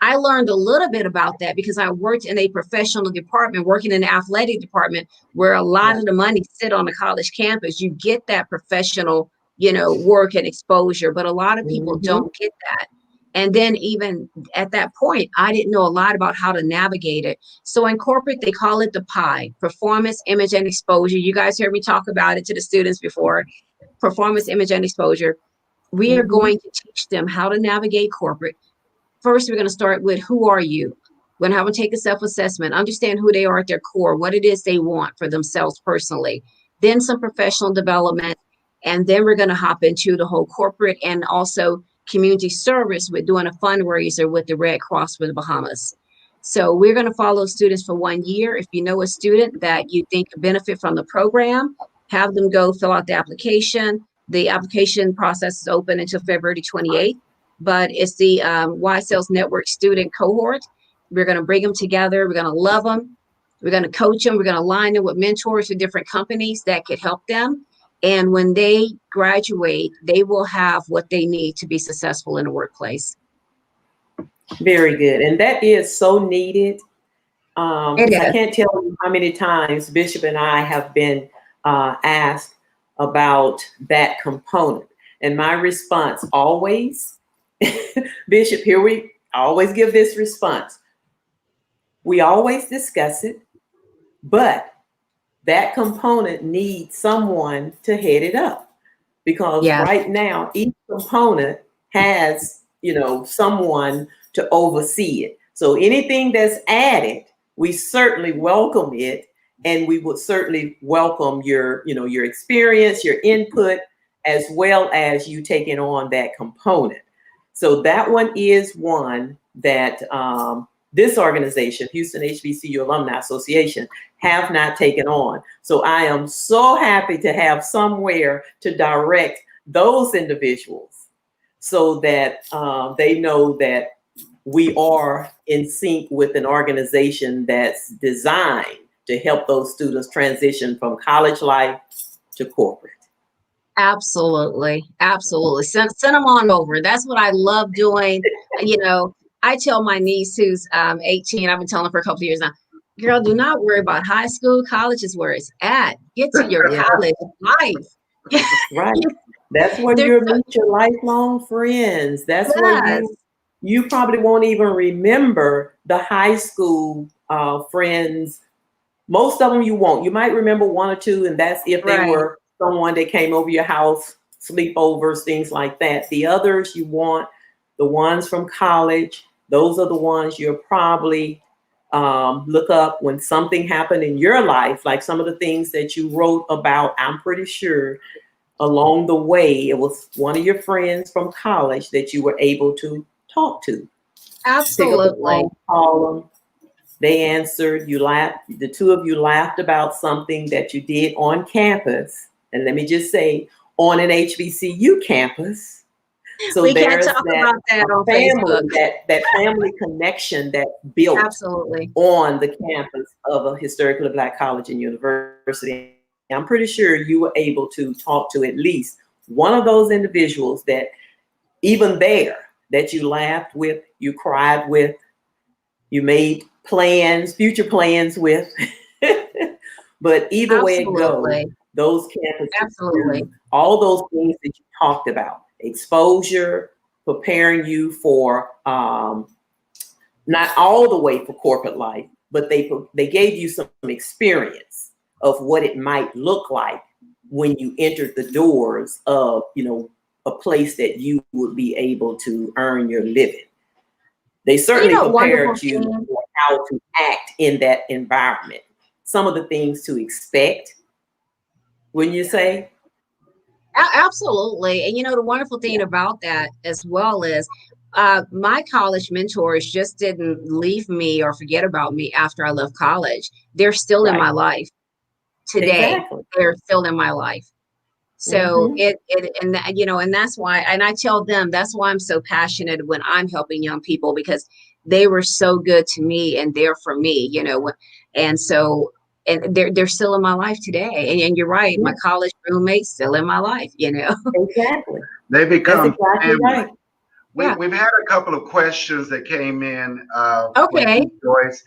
I learned a little bit about that because I worked in a professional department, working in the athletic department, where a lot of the money sit on the college campus. You get that professional, work and exposure, but a lot of people don't get that. And then even at that point, I didn't know a lot about how to navigate it. So in corporate, they call it the PI, performance, image, and exposure. You guys heard me talk about it to the students before, performance, image, and exposure. We are going to teach them how to navigate corporate. First, we're going to start with, who are you? We're going to have them take a self-assessment, understand who they are at their core, what it is they want for themselves personally, then some professional development, and then we're going to hop into the whole corporate and also community service with doing a fundraiser with the Red Cross for the Bahamas. So we're going to follow students for 1 year. If you know a student that you think could benefit from the program, have them go fill out the application. The application process is open until February 28th. But it's the Y Sales Network student cohort. We're going to bring them together. We're going to love them. We're going to coach them. We're going to align them with mentors for different companies that could help them. And when they graduate, they will have what they need to be successful in the workplace. Very good. And that is so needed. I can't tell you how many times Bishop and I have been asked about that component. And my response always, Bishop, I always give this response. We always discuss it, but that component needs someone to head it up, because right now each component has, someone to oversee it. So anything that's added, we certainly welcome it, and we would certainly welcome your experience, your input, as well as you taking on that component. So that one is one that this organization, Houston HBCU Alumni Association, have not taken on. So I am so happy to have somewhere to direct those individuals so that they know that we are in sync with an organization that's designed to help those students transition from college life to corporate. Absolutely. Absolutely. Send them on over. That's what I love doing. I tell my niece who's 18, I've been telling her for a couple of years now, girl, do not worry about high school. College is where it's at. Get to your college life. Right. That's where you meet your lifelong friends. That's where you probably won't even remember the high school friends. Most of them you won't. You might remember one or two, and that's if they were someone that came over your house, sleepovers, things like that. The others you want, the ones from college, those are the ones you'll probably look up when something happened in your life, like some of the things that you wrote about. I'm pretty sure along the way, it was one of your friends from college that you were able to talk to. Absolutely. Call them. They answered, you laughed, the two of you laughed about something that you did on campus. And let me just say, on an HBCU campus. So we can't talk about that on Facebook. That family connection that built on the campus of a historically Black college and university. I'm pretty sure you were able to talk to at least one of those individuals that even there, that you laughed with, you cried with, you made plans, future plans with. But either way it goes, those campuses, all those things that you talked about, exposure, preparing you for not all the way for corporate life, but they gave you some experience of what it might look like when you entered the doors of, a place that you would be able to earn your living. They certainly prepared you for how to act in that environment. Some of the things to expect, wouldn't you say? Absolutely. And the wonderful thing about that as well is my college mentors just didn't leave me or forget about me after I left college. They're still in my life today. They're still in my life. So and that's why, and I tell them, that's why I'm so passionate when I'm helping young people, because they were so good to me and there for me, and so and they're still in my life today. And you're right, my college roommate's still in my life, Exactly. They become That's exactly family. right. We've had a couple of questions that came in Okay. with Joyce.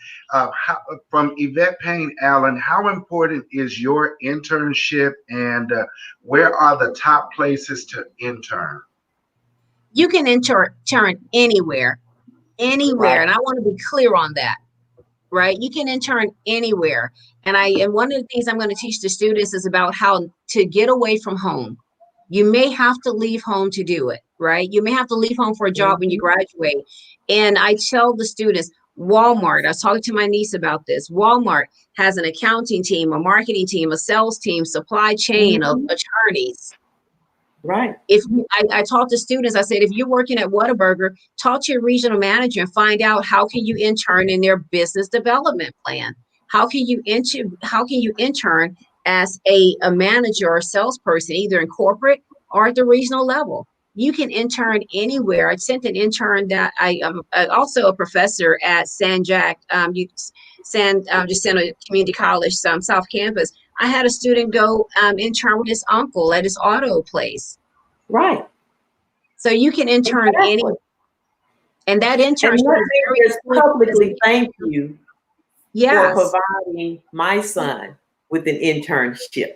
From Yvette Payne Allen, how important is your internship, and where are the top places to intern? You can intern anywhere, Right. and I want to be clear on that. Right? You can intern anywhere. And one of the things I'm going to teach the students is about how to get away from home. You may have to leave home to do it, right? You may have to leave home for a job when you graduate. And I tell the students, Walmart, I was talking to my niece about this. Walmart has an accounting team, a marketing team, a sales team, supply chain of attorneys. Right. I taught the students, I said, if you're working at Whataburger, talk to your regional manager and find out how can you intern in their business development plan. How can you intern as a manager or salesperson, either in corporate or at the regional level? You can intern anywhere. I sent an intern that I am also a professor at San Jac, Jacinto Community College, South Campus. I had a student go intern with his uncle at his auto place. Right. So you can intern anywhere. And that internship is very publicly thank you for providing my son with an internship.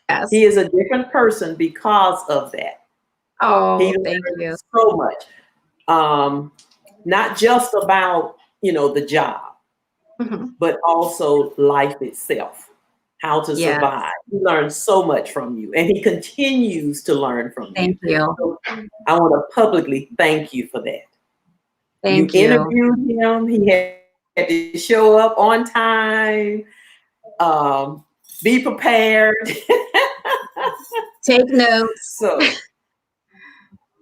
Yes. He is a different person because of that. Oh, thank you so much. Not just about, the job, but also life itself, how to survive. He learned so much from you, and he continues to learn from you. Thank you. So I want to publicly thank you for that. Thank you. Interviewed him. He had to show up on time. Be prepared. Take notes. So.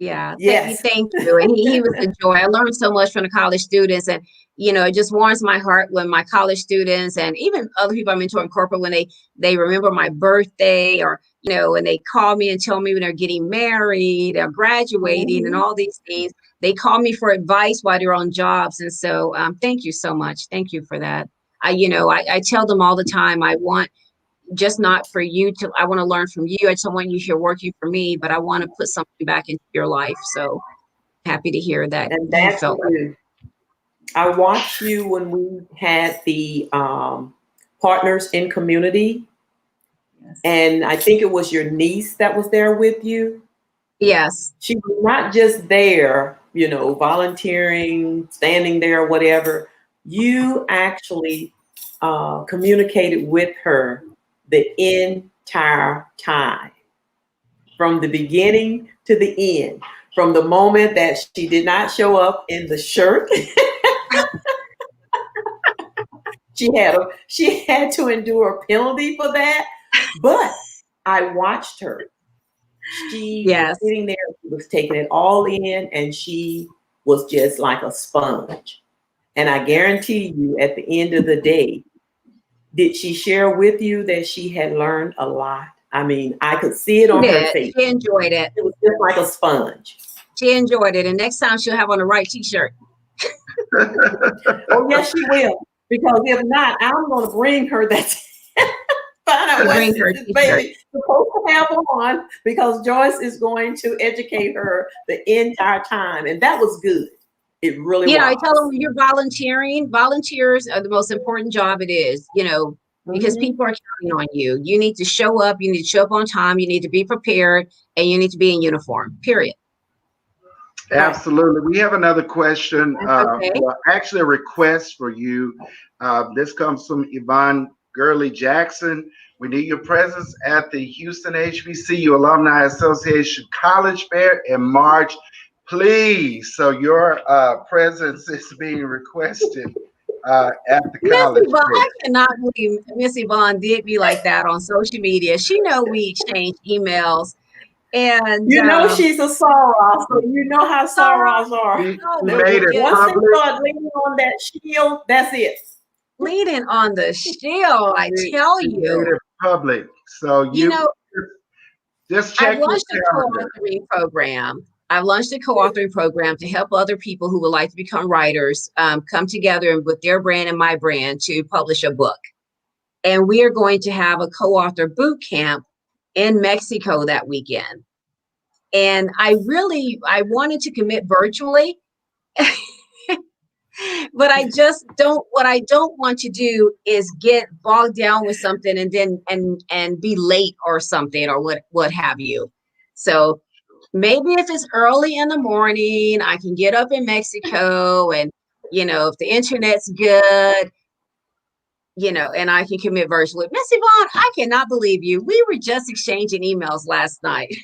Yeah, thank you. And he was a joy. I learned so much from the college students, and it just warms my heart when my college students and even other people I mentor in corporate, when they remember my birthday, or when they call me and tell me when they're getting married or graduating and all these things. They call me for advice while they're on jobs, and so thank you so much. Thank you for that. I tell them all the time, I want just not for you to, I want to learn from you. I just don't want you here working for me, but I want to put something back into your life. So happy to hear that. And that's good. I watched you when we had the Partners in Community. Yes. And I think it was your niece that was there with you. Yes. She was not just there, volunteering, standing there, whatever. You actually communicated with her the entire time, from the beginning to the end, from the moment that she did not show up in the shirt. She had to endure a penalty for that, but I watched her. She was sitting there, she was taking it all in, and she was just like a sponge. And I guarantee you, at the end of the day, did she share with you that she had learned a lot? I mean, I could see it on her face. She enjoyed it. It was just like a sponge. She enjoyed it. And next time she'll have on the right t-shirt. Oh, yes, she will. Because if not, I'm going to bring her that. Find out what this baby supposed to have on, because Joyce is going to educate her the entire time. And that was good. It really was. I tell them, you're volunteering. Volunteers are the most important job it is, because people are counting on you. You need to show up. You need to show up on time. You need to be prepared, and you need to be in uniform, period. Absolutely. We have another question, actually a request for you. This comes from Yvonne Gurley Jackson. We need your presence at the Houston HBCU Alumni Association College Fair in March, please. So your presence is being requested at the college fair. I cannot believe Miss Yvonne did me like that on social media. She know we exchange emails. And she's a Soros, so you know how Soros are. Once they start leaning on that shield, that's it. Leaning on the shield, I tell you. Public. So just check. I've launched a co-authoring program. I've launched a co-authoring program to help other people who would like to become writers come together with their brand and my brand to publish a book. And we are going to have a co-author boot camp in Mexico that weekend. And I wanted to commit virtually, but what I don't want to do is get bogged down with something and then and be late or something or what have you. So maybe if it's early in the morning, I can get up in Mexico and, if the internet's good, and I can commit virtually. Miss Yvonne, I cannot believe you. We were just exchanging emails last night.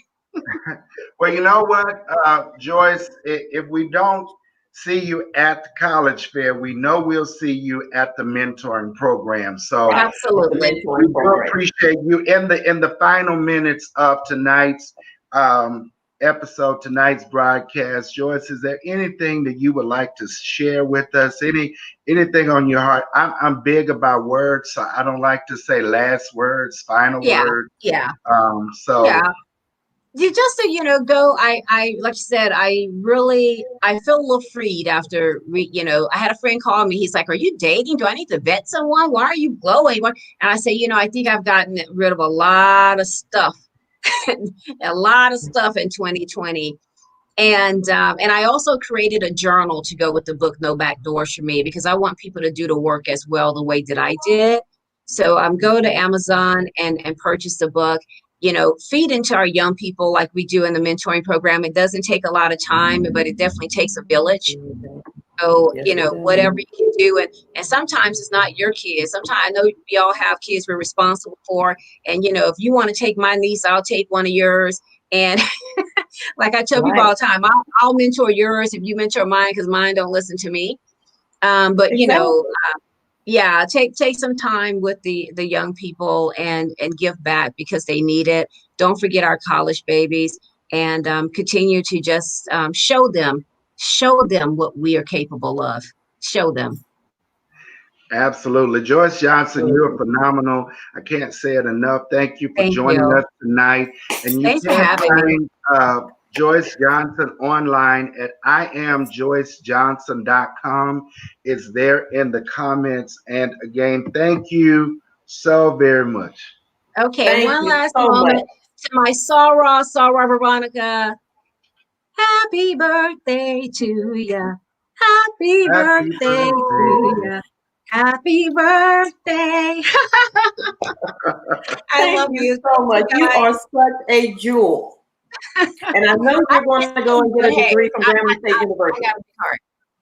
Well, you know what, Joyce, if we don't see you at the college fair, we know we'll see you at the mentoring program. So absolutely, we will appreciate you in the final minutes of tonight's episode, tonight's broadcast. Joyce, is there anything that you would like to share with us? Anything on your heart? I'm big about words, so I don't like to say last words, final words. Yeah. So. Yeah. Just to go, I like you said, I feel a little freed after I had a friend call me. He's like, "Are you dating? Do I need to vet someone? Why are you glowing?" And I say, I think I've gotten rid of a lot of stuff, a lot of stuff in 2020. And I also created a journal to go with the book, No Back Doors for Me, because I want people to do the work as well the way that I did. So go to Amazon and purchase the book. Feed into our young people like we do in the mentoring program. It doesn't take a lot of time, but it definitely takes a village. So, whatever you can do. And sometimes it's not your kids. Sometimes I know we all have kids we're responsible for. And, if you want to take my niece, I'll take one of yours. And like I tell people all the time, I'll mentor yours if you mentor mine, because mine don't listen to me. But, yeah, take some time with the young people and give back because they need it. Don't forget our college babies, and continue to just show them what we are capable of. Show them. Absolutely. Joyce Johnson, you're phenomenal. I can't say it enough. Thank you for joining us tonight. And you can find Joyce Johnson online at IamJoyceJohnson.com. It's there in the comments. And again, thank you so very much. Okay, one last moment to my Sarah Veronica. Happy birthday to ya. Happy birthday to ya. Happy birthday. I love you so much. You are such a jewel. And I know you're going to go and get a degree from Grambling State University.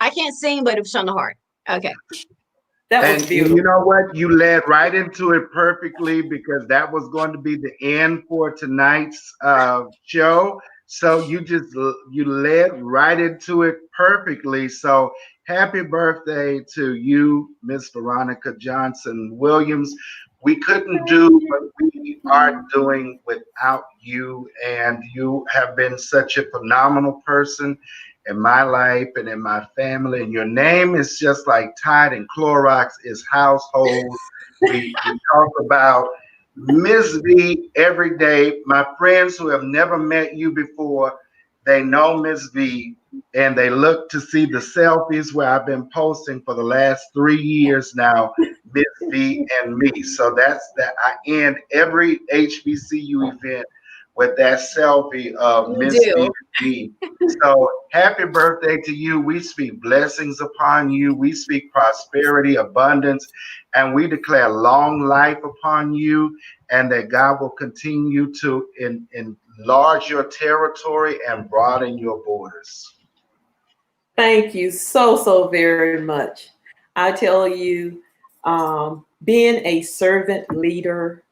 I can't sing, but it was on the heart. Okay. That was beautiful. You know what? You led right into it perfectly, because that was going to be the end for tonight's show. So you led right into it perfectly. So happy birthday to you, Miss Veronica Johnson Williams. We couldn't do what we are doing without you, and you have been such a phenomenal person in my life and in my family. And your name is just like Tide and Clorox is household. We talk about Miss V every day. My friends who have never met you before, they know Miss V, and they look to see the selfies where I've been posting for the last 3 years now, Miss V and me. So that's that. I end every HBCU event with that selfie of Miss V and me. So happy birthday to you. We speak blessings upon you. We speak prosperity, abundance, and we declare long life upon you, and that God will continue to enlarge your territory and broaden your borders. Thank you so very much. I tell you, being a servant leader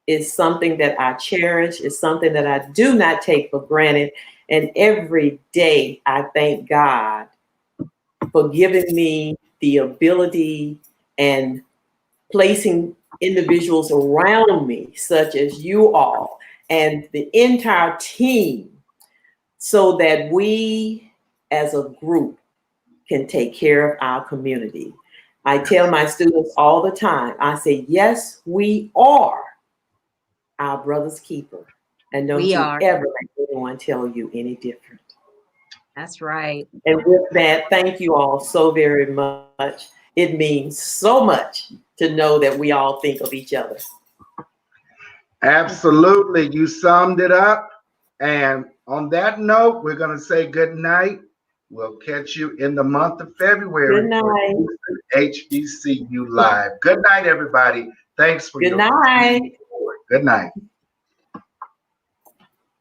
is something that I cherish. It's something that I do not take for granted. And every day I thank God for giving me the ability and placing individuals around me, such as you all and the entire team, so that we as a group can take care of our community. I tell my students all the time, I say, yes, we are our brother's keeper. And don't you ever let anyone tell you any different. That's right. And with that, thank you all so very much. It means so much to know that we all think of each other. Absolutely. You summed it up. And on that note, we're going to say good night. We'll catch you in the month of February. Good night. For HBCU Live. Good night, everybody. Thanks for Good night. Good night.